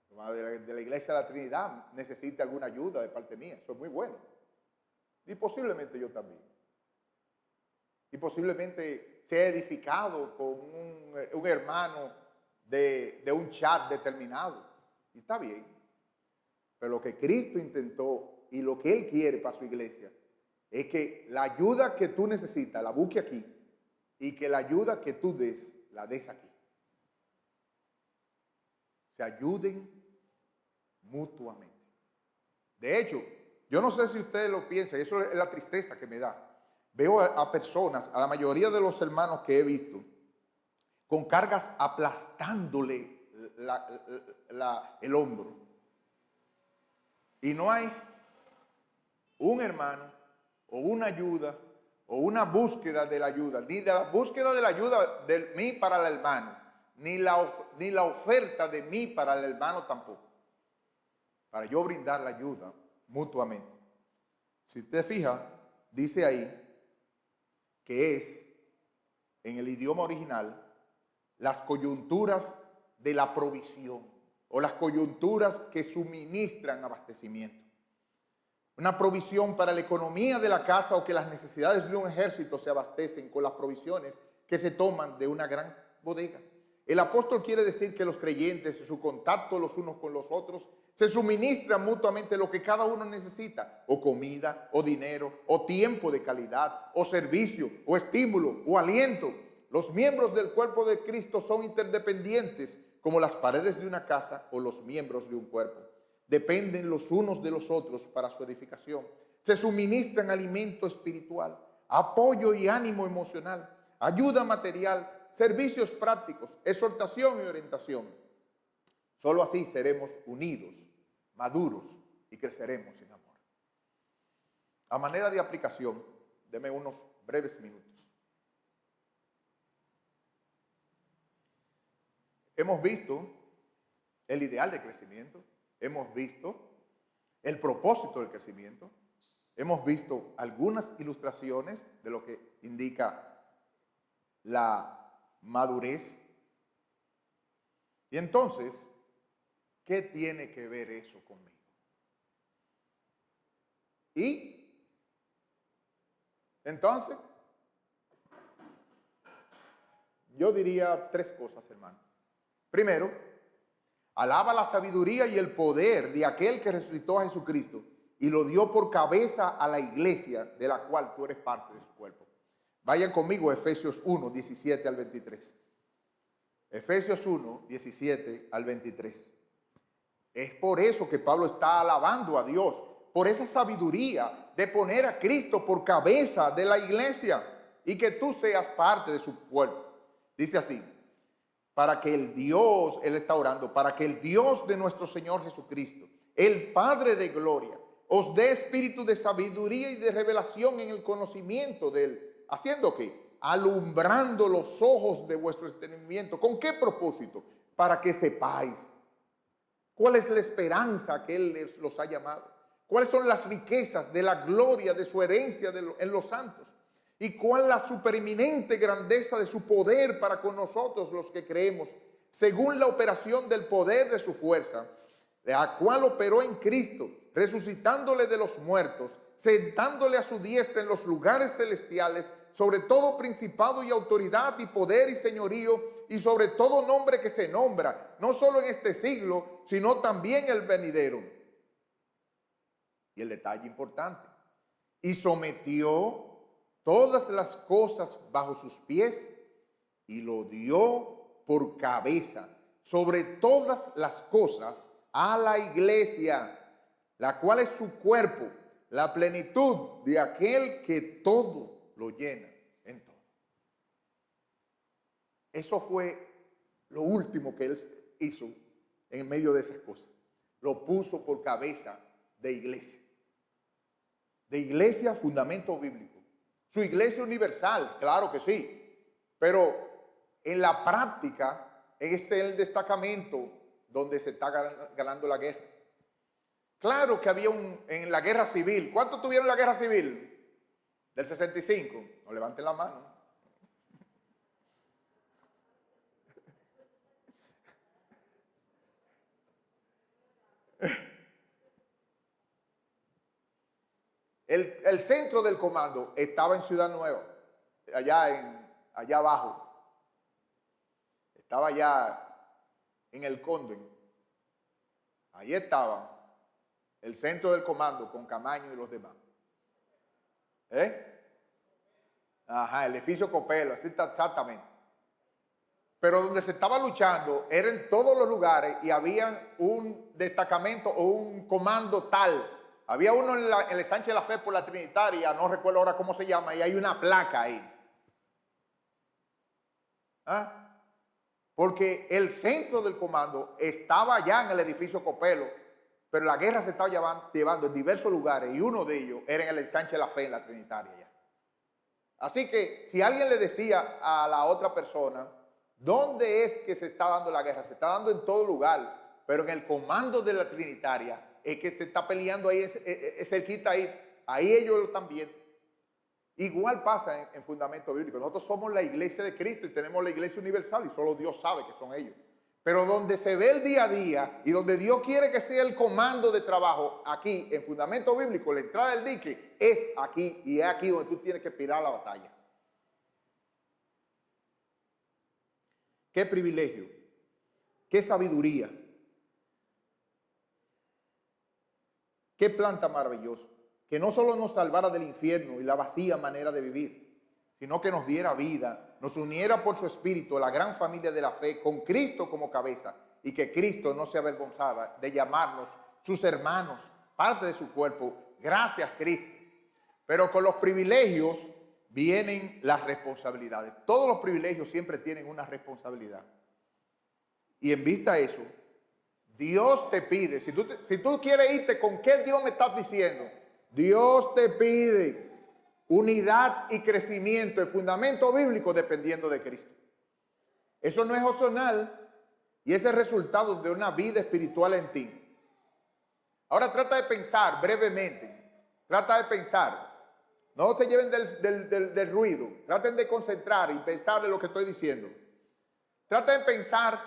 A: De la iglesia de la Trinidad necesita alguna ayuda de parte mía. Eso es muy bueno. Y posiblemente yo también. Y posiblemente sea edificado con un hermano de un chat determinado. Y está bien. Pero lo que Cristo intentó y lo que Él quiere para su iglesia es que la ayuda que tú necesitas la busque aquí y que la ayuda que tú des, la des aquí. Se ayuden mutuamente. De hecho, yo no sé si ustedes lo piensan, eso es la tristeza que me da. Veo a personas, a la mayoría de los hermanos que he visto, con cargas aplastándole el hombro. Y no hay un hermano o una ayuda o una búsqueda de la ayuda, ni de la búsqueda de la ayuda de mí para el hermano, ni la oferta de mí para el hermano tampoco, para yo brindar la ayuda mutuamente. Si usted fija, dice ahí que es, en el idioma original, las coyunturas de la provisión o las coyunturas que suministran abastecimiento. Una provisión para la economía de la casa o que las necesidades de un ejército se abastecen con las provisiones que se toman de una gran bodega. El apóstol quiere decir que los creyentes, en su contacto los unos con los otros, se suministran mutuamente lo que cada uno necesita, o comida, o dinero, o tiempo de calidad, o servicio, o estímulo, o aliento. Los miembros del cuerpo de Cristo son interdependientes, como las paredes de una casa o los miembros de un cuerpo. Dependen los unos de los otros para su edificación. Se suministran alimento espiritual, apoyo y ánimo emocional, ayuda material, servicios prácticos, exhortación y orientación. Solo así seremos unidos, maduros y creceremos en amor. A manera de aplicación, deme unos breves minutos. Hemos visto el ideal de crecimiento, hemos visto el propósito del crecimiento, hemos visto algunas ilustraciones de lo que indica la madurez. Y entonces, ¿qué tiene que ver eso conmigo? Y entonces, yo diría tres cosas, hermano. Primero, alaba la sabiduría y el poder de aquel que resucitó a Jesucristo y lo dio por cabeza a la iglesia de la cual tú eres parte de su cuerpo. Vayan conmigo a Efesios 1, 17 al 23. Efesios 1, 17 al 23. Es por eso que Pablo está alabando a Dios, por esa sabiduría de poner a Cristo por cabeza de la iglesia y que tú seas parte de su cuerpo. Dice así: para que el Dios, él está orando, para que el Dios de nuestro Señor Jesucristo, el Padre de gloria, os dé espíritu de sabiduría y de revelación en el conocimiento de él. ¿Haciendo qué? Alumbrando los ojos de vuestro entendimiento. ¿Con qué propósito? Para que sepáis cuál es la esperanza que él los ha llamado, cuáles son las riquezas de la gloria de su herencia en los santos, y cuál la supereminente grandeza de su poder para con nosotros los que creemos, según la operación del poder de su fuerza, la cual operó en Cristo, resucitándole de los muertos, sentándole a su diestra en los lugares celestiales, sobre todo principado y autoridad y poder y señorío, y sobre todo nombre que se nombra, no solo en este siglo, sino también el venidero. Y el detalle importante: y sometió todas las cosas bajo sus pies y lo dio por cabeza sobre todas las cosas a la iglesia, la cual es su cuerpo, la plenitud de aquel que todo lo llena en todo. Eso fue lo último que él hizo en medio de esas cosas. Lo puso por cabeza de iglesia. De iglesia, fundamento bíblico. Su iglesia universal, claro que sí, pero en la práctica es el destacamento donde se está ganando la guerra. Claro que había en la guerra civil. ¿Cuántos tuvieron la guerra civil? Del 65. No levanten la mano. El centro del comando estaba en Ciudad Nueva, allá abajo. Estaba allá en el Conde. Ahí estaba el centro del comando con Camaño y los demás. ¿Eh? Ajá, el edificio Copelo, así está exactamente. Pero donde se estaba luchando era en todos los lugares y había un destacamento o un comando tal. Había uno en el Sánchez de la Fe por la Trinitaria, no recuerdo ahora cómo se llama, y hay una placa ahí. ¿Ah? Porque el centro del comando estaba allá en el edificio Copelo, pero la guerra se estaba llevando en diversos lugares y uno de ellos era en el Sánchez de la Fe en la Trinitaria. Ya. Así que si alguien le decía a la otra persona, ¿dónde es que se está dando la guerra? Se está dando en todo lugar, pero en el comando de la Trinitaria es que se está peleando ahí, es cerquita ahí ellos lo están viendo. Igual pasa en fundamento bíblico. Nosotros somos la iglesia de Cristo y tenemos la iglesia universal y solo Dios sabe que son ellos. Pero donde se ve el día a día y donde Dios quiere que sea el comando de trabajo, aquí en fundamento bíblico, la entrada del dique es aquí y es aquí donde tú tienes que pirar la batalla. Qué privilegio, qué sabiduría, qué plan tan maravilloso. Que no solo nos salvara del infierno y la vacía manera de vivir, sino que nos diera vida, nos uniera por su espíritu a la gran familia de la fe, con Cristo como cabeza, y que Cristo no se avergonzara de llamarnos sus hermanos, parte de su cuerpo. Gracias, Cristo. Pero con los privilegios vienen las responsabilidades. Todos los privilegios siempre tienen una responsabilidad. Y en vista de eso, Dios te pide, si tú quieres irte con qué Dios me está diciendo, Dios te pide unidad y crecimiento, el fundamento bíblico dependiendo de Cristo. Eso no es opcional y es el resultado de una vida espiritual en ti. Ahora trata de pensar brevemente, trata de pensar, no te lleven del ruido, traten de concentrar y pensar en lo que estoy diciendo. Trata de pensar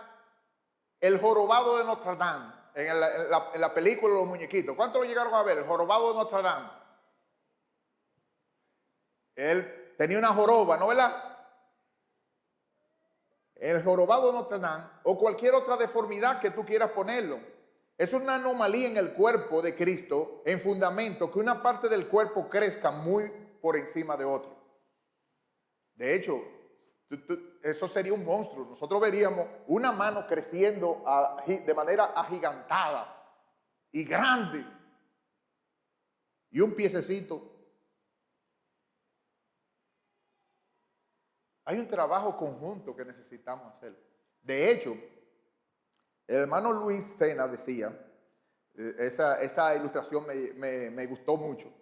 A: el jorobado de Notre Dame. En la película Los Muñequitos. ¿Cuántos lo llegaron a ver? El jorobado de Notre Dame. Él tenía una joroba, ¿no verdad? El jorobado de Notre Dame o cualquier otra deformidad que tú quieras ponerlo. Es una anomalía en el cuerpo de Cristo, en fundamento, que una parte del cuerpo crezca muy por encima de otro. De hecho, eso sería un monstruo. Nosotros veríamos una mano creciendo de manera agigantada y grande, y un piececito. Hay un trabajo conjunto que necesitamos hacer. De hecho, el hermano Luis Sena decía, esa ilustración me gustó mucho,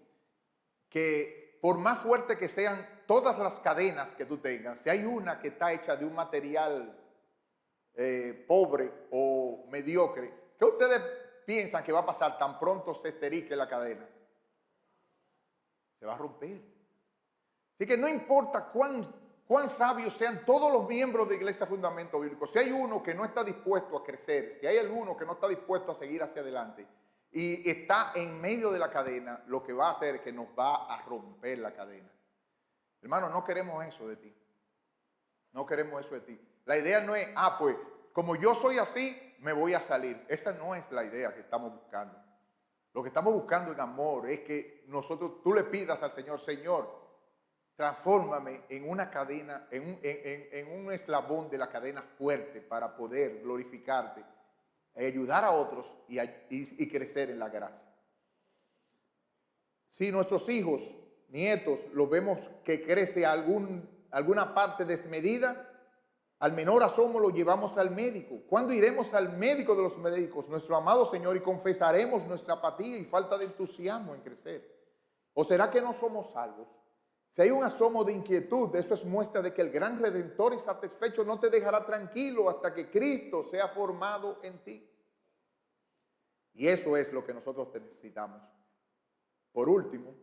A: que por más fuerte que sean todas las cadenas que tú tengas, si hay una que está hecha de un material pobre o mediocre, ¿qué ustedes piensan que va a pasar tan pronto se esterique la cadena? Se va a romper. Así que no importa cuán sabios sean todos los miembros de Iglesia Fundamento Bíblico, si hay uno que no está dispuesto a crecer, si hay alguno que no está dispuesto a seguir hacia adelante y está en medio de la cadena, lo que va a hacer es que nos va a romper la cadena. Hermano, no queremos eso de ti. No queremos eso de ti. La idea no es, pues, como yo soy así, me voy a salir. Esa no es la idea que estamos buscando. Lo que estamos buscando en amor es que tú le pidas al Señor, Señor, transfórmame en una cadena, en un eslabón de la cadena fuerte para poder glorificarte, ayudar a otros y crecer en la gracia. Si nuestros hijos, nietos, los vemos que crece alguna parte desmedida, al menor asomo lo llevamos al médico. ¿Cuándo iremos al médico de los médicos, nuestro amado Señor, y confesaremos nuestra apatía y falta de entusiasmo en crecer? ¿O será que no somos salvos? Si hay un asomo de inquietud, eso es muestra de que el gran Redentor y satisfecho no te dejará tranquilo hasta que Cristo sea formado en ti. Y eso es lo que nosotros necesitamos. Por último,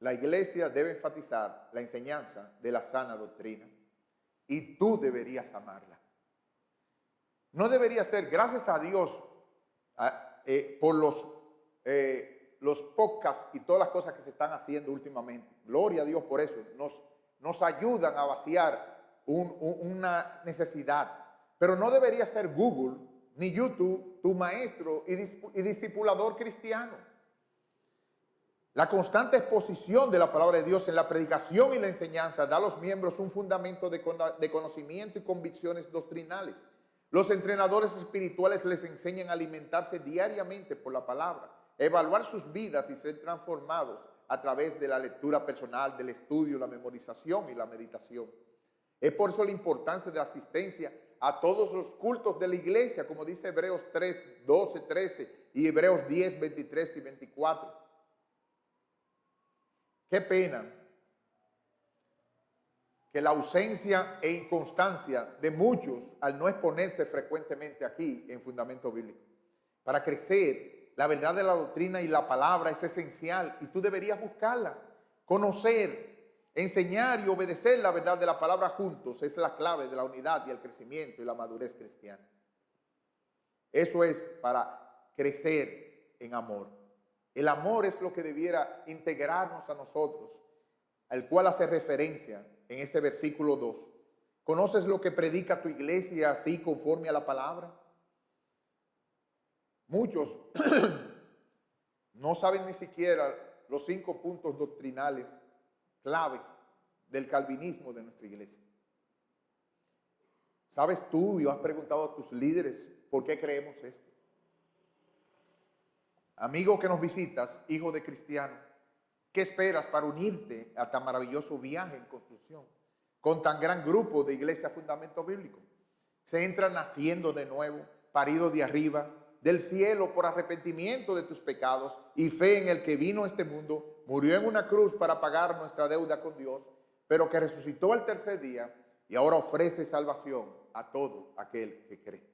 A: la iglesia debe enfatizar la enseñanza de la sana doctrina y tú deberías amarla. No debería ser, gracias a Dios, por los podcasts y todas las cosas que se están haciendo últimamente. Gloria a Dios por eso. Nos ayudan a vaciar una necesidad. Pero no debería ser Google ni YouTube tu maestro y discipulador cristiano. La constante exposición de la palabra de Dios en la predicación y la enseñanza da a los miembros un fundamento de conocimiento y convicciones doctrinales. Los entrenadores espirituales les enseñan a alimentarse diariamente por la palabra, evaluar sus vidas y ser transformados a través de la lectura personal, del estudio, la memorización y la meditación. Es por eso la importancia de la asistencia a todos los cultos de la iglesia, como dice Hebreos 3, 12, 13 y Hebreos 10, 23 y 24. Qué pena que la ausencia e inconstancia de muchos al no exponerse frecuentemente aquí en Fundamento Bíblico. Para crecer, la verdad de la doctrina y la palabra es esencial y tú deberías buscarla, conocer, enseñar y obedecer la verdad de la palabra juntos. Es la clave de la unidad y el crecimiento y la madurez cristiana. Eso es para crecer en amor. El amor es lo que debiera integrarnos a nosotros, al cual hace referencia en este versículo 2. ¿Conoces lo que predica tu iglesia así conforme a la palabra? Muchos no saben ni siquiera los 5 puntos doctrinales claves del calvinismo de nuestra iglesia. ¿Sabes tú y has preguntado a tus líderes por qué creemos esto? Amigo que nos visitas, hijo de cristiano, ¿qué esperas para unirte a tan maravilloso viaje en construcción con tan gran grupo de Iglesia Fundamento Bíblico? Se entra naciendo de nuevo, parido de arriba, del cielo por arrepentimiento de tus pecados y fe en el que vino a este mundo, murió en una cruz para pagar nuestra deuda con Dios, pero que resucitó al tercer día y ahora ofrece salvación a todo aquel que cree.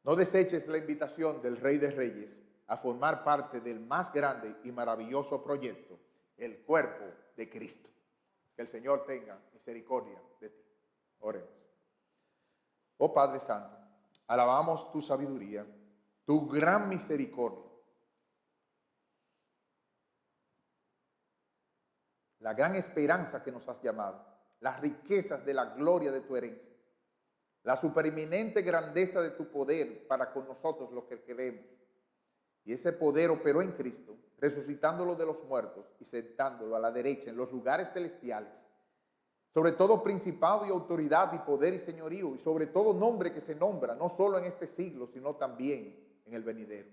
A: No deseches la invitación del Rey de Reyes a formar parte del más grande y maravilloso proyecto, el cuerpo de Cristo. Que el Señor tenga misericordia de ti. Oremos. Oh Padre Santo, alabamos tu sabiduría, tu gran misericordia, la gran esperanza que nos has llamado, las riquezas de la gloria de tu herencia, la supereminente grandeza de tu poder para con nosotros los que queremos. Y ese poder operó en Cristo, resucitándolo de los muertos y sentándolo a la derecha en los lugares celestiales. Sobre todo principado y autoridad y poder y señorío, y sobre todo nombre que se nombra, no solo en este siglo, sino también en el venidero.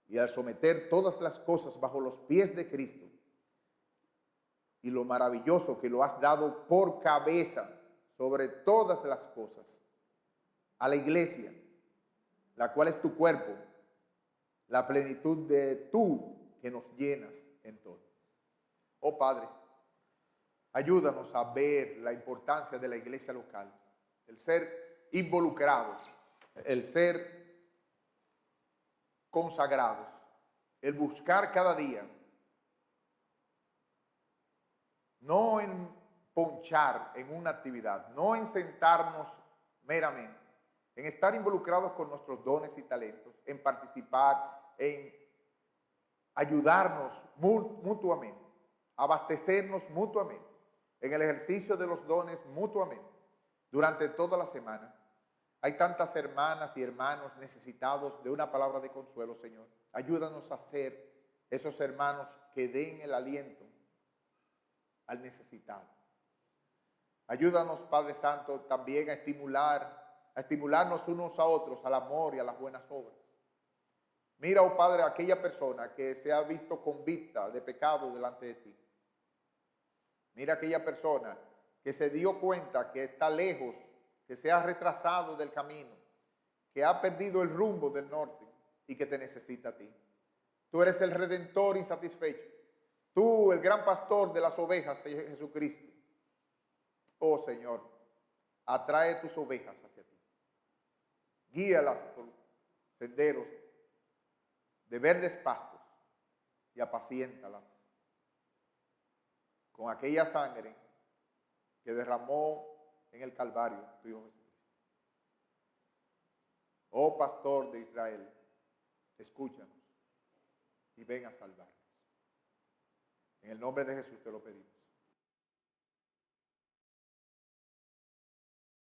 A: Y al someter todas las cosas bajo los pies de Cristo, y lo maravilloso que lo has dado por cabeza sobre todas las cosas, a la iglesia, la cual es tu cuerpo, la plenitud de tú que nos llenas en todo. Oh Padre, ayúdanos a ver la importancia de la iglesia local, el ser involucrados, el ser consagrados, el buscar cada día, no en ponchar en una actividad, no en sentarnos meramente, en estar involucrados con nuestros dones y talentos, en participar, en ayudarnos mutuamente, abastecernos mutuamente, en el ejercicio de los dones mutuamente, durante toda la semana. Hay tantas hermanas y hermanos necesitados de una palabra de consuelo, Señor. Ayúdanos a ser esos hermanos que den el aliento al necesitado. Ayúdanos, Padre Santo, también a estimularnos unos a otros al amor y a las buenas obras. Mira, oh Padre, a aquella persona que se ha visto convicta de pecado delante de ti. Mira a aquella persona que se dio cuenta que está lejos, que se ha retrasado del camino, que ha perdido el rumbo del norte y que te necesita a ti. Tú eres el Redentor insatisfecho. Tú, el gran pastor de las ovejas, Jesucristo. Oh Señor, atrae tus ovejas hacia ti. Guíalas por senderos de verdes pastos y apaciéntalas con aquella sangre que derramó en el Calvario tu Hijo Jesucristo. Oh pastor de Israel, escúchanos y ven a salvarnos. En el nombre de Jesús te lo pedimos.